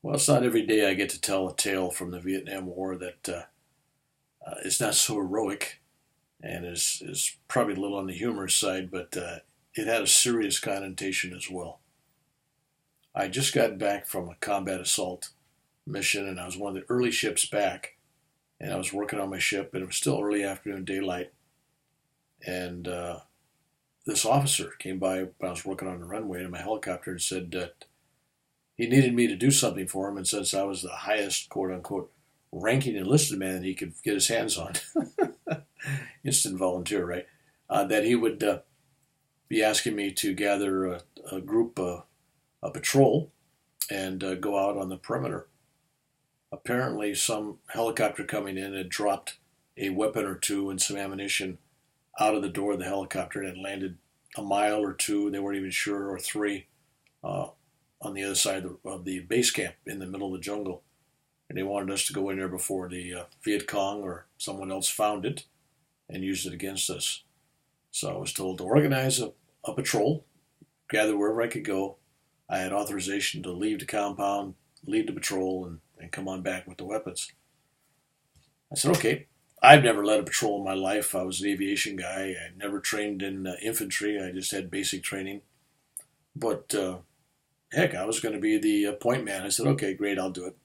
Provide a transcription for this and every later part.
Well, it's not every day I get to tell a tale from the Vietnam War that is not so heroic and is probably a little on the humorous side, but it had a serious connotation as well. I just got back from a combat assault mission, and I was one of the early ships back, and I was working on my ship, and it was still early afternoon daylight, and this officer came by when I was working on the runway in my helicopter and said that he needed me to do something for him, and since I was the highest quote unquote ranking enlisted man that he could get his hands on, instant volunteer, right? That he would be asking me to gather a group, a patrol, and go out on the perimeter. Apparently, some helicopter coming in had dropped a weapon or two and some ammunition out of the door of the helicopter and had landed a mile or two, they weren't even sure, or three, uh, on the other side of the base camp in the middle of the jungle. And they wanted us to go in there before the Viet Cong or someone else found it and used it against us. So I was told to organize a patrol, gather wherever I could go. I had authorization to leave the compound, lead the patrol, and come on back with the weapons. I said, okay. I've never led a patrol in my life. I was an aviation guy. I never trained in infantry. I just had basic training. But heck, I was going to be the point man. I said, okay, great, I'll do it.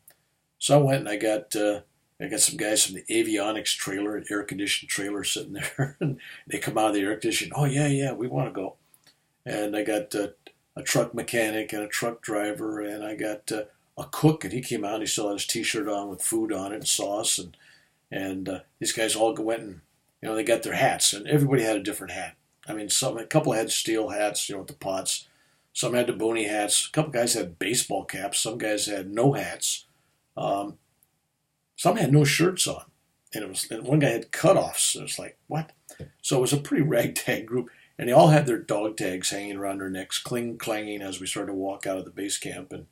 So I went and I got some guys from the avionics trailer, an air conditioned trailer sitting there, and they come out of the air conditioning. Oh yeah, yeah, we want to go. And I got a truck mechanic and a truck driver, and I got a cook, and he came out. And he still had his T-shirt on with food on it and sauce, and these guys all went and they got their hats, and everybody had a different hat. I mean, a couple had steel hats, with the pots. Some had the bony hats. A couple guys had baseball caps. Some guys had no hats. Um, some had no shirts on, and one guy had cutoffs. It was like, what? So it was a pretty ragtag group, and they all had their dog tags hanging around their necks, clanging as we started to walk out of the base camp. And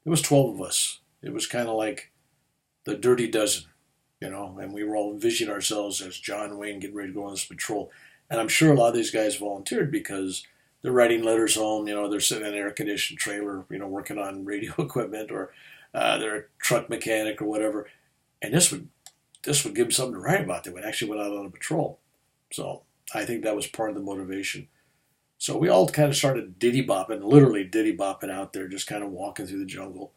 it was 12 of us. It was kind of like the Dirty Dozen, and we were all envisioning ourselves as John Wayne getting ready to go on this patrol. And I'm sure a lot of these guys volunteered because they're writing letters home. They're sitting in an air-conditioned trailer, working on radio equipment, or they're a truck mechanic or whatever. And this would give them something to write about. They would actually went out on a patrol. So I think that was part of the motivation. So we all kind of started ditty bopping, literally ditty bopping out there, just kind of walking through the jungle.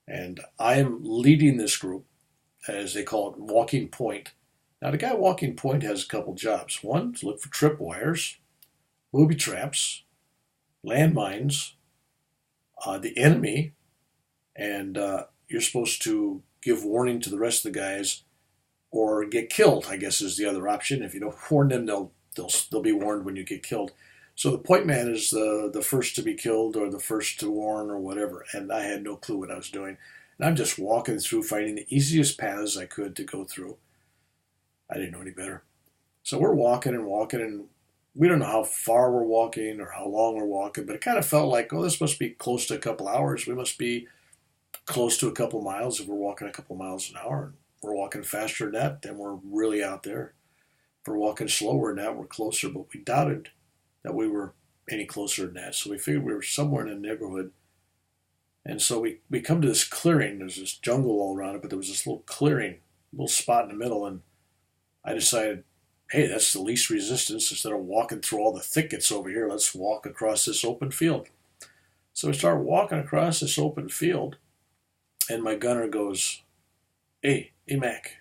And I am leading this group, as they call it, walking point. Now, the guy walking point has a couple jobs. One, to look for tripwires, booby traps, landmines, the enemy, and you're supposed to give warning to the rest of the guys or get killed, I guess is the other option. If you don't warn them, they'll be warned when you get killed. So the point man is the first to be killed or the first to warn or whatever. And I had no clue what I was doing. And I'm just walking through, finding the easiest paths I could to go through. I didn't know any better. So we're walking and walking, and we don't know how far we're walking or how long we're walking, but it kind of felt like, oh, this must be close to a couple hours. We must be close to a couple miles if we're walking a couple miles an hour. And we're walking faster than that, then we're really out there. If we're walking slower than that, we're closer, but we doubted that we were any closer than that. So we figured we were somewhere in the neighborhood. And so we come to this clearing. There's this jungle all around it, but there was this little clearing, little spot in the middle. And I decided, hey, that's the least resistance. Instead of walking through all the thickets over here, let's walk across this open field. So we start walking across this open field, and my gunner goes, hey, Mac.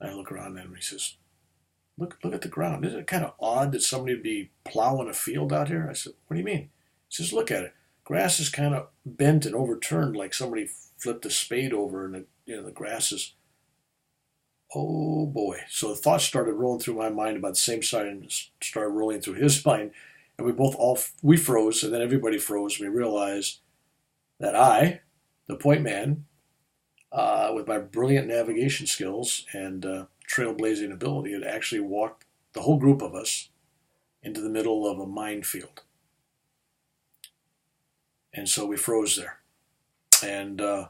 I look around at him, and he says, look at the ground. Isn't it kind of odd that somebody would be plowing a field out here? I said, what do you mean? He says, look at it. Grass is kind of bent and overturned like somebody flipped a spade over, and the grass is, oh boy. So the thoughts started rolling through my mind about the same side and started rolling through his mind. And we froze, and then everybody froze. We realized that I, the point man, with my brilliant navigation skills and trailblazing ability, had actually walked the whole group of us into the middle of a minefield. And so we froze there. And I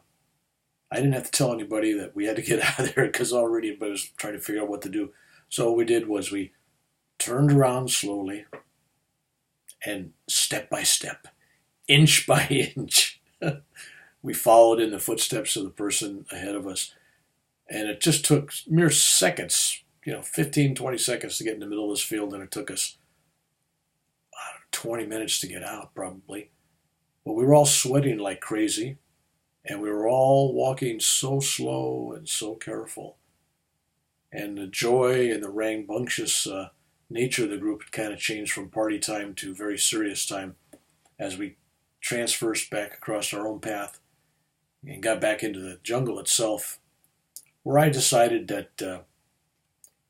didn't have to tell anybody that we had to get out of there because already everybody was trying to figure out what to do. So what we did was we turned around slowly and step by step, inch by inch, we followed in the footsteps of the person ahead of us. And it just took mere seconds, 15, 20 seconds to get in the middle of this field, and it took us 20 minutes to get out, probably. But we were all sweating like crazy, and we were all walking so slow and so careful. And the joy and the rambunctious nature of the group had kind of changed from party time to very serious time as we transversed back across our own path and got back into the jungle itself, where I decided that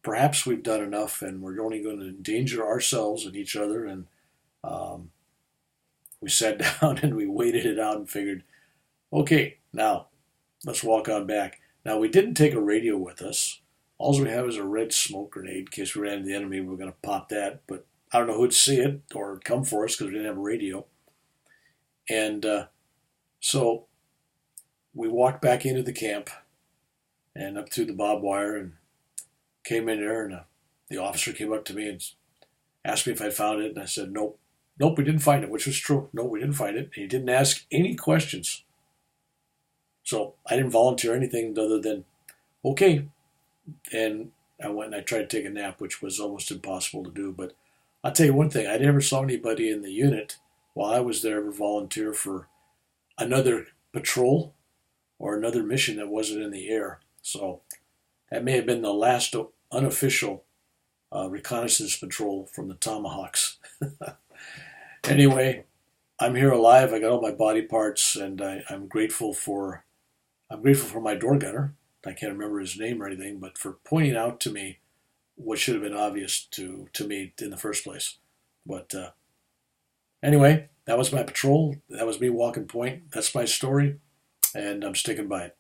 perhaps we've done enough and we're only going to endanger ourselves and each other. And we sat down and we waited it out and figured, okay, now let's walk on back. Now, we didn't take a radio with us. All we have is a red smoke grenade in case we ran into the enemy. We were going to pop that, but I don't know who'd see it or come for us because we didn't have a radio. And so we walked back into the camp and up through the barbed wire and came in there, and the officer came up to me and asked me if I found it, and I said, nope, we didn't find it, which was true. No, we didn't find it. And he didn't ask any questions. So I didn't volunteer anything other than, okay. And I went and I tried to take a nap, which was almost impossible to do. But I'll tell you one thing, I never saw anybody in the unit while I was there ever volunteer for another patrol or another mission that wasn't in the air. So that may have been the last unofficial reconnaissance patrol from the Tomahawks. Anyway, I'm here alive. I got all my body parts, and I'm grateful for my door gunner. I can't remember his name or anything, but for pointing out to me what should have been obvious to me in the first place. But anyway, that was my patrol. That was me walking point. That's my story, and I'm sticking by it.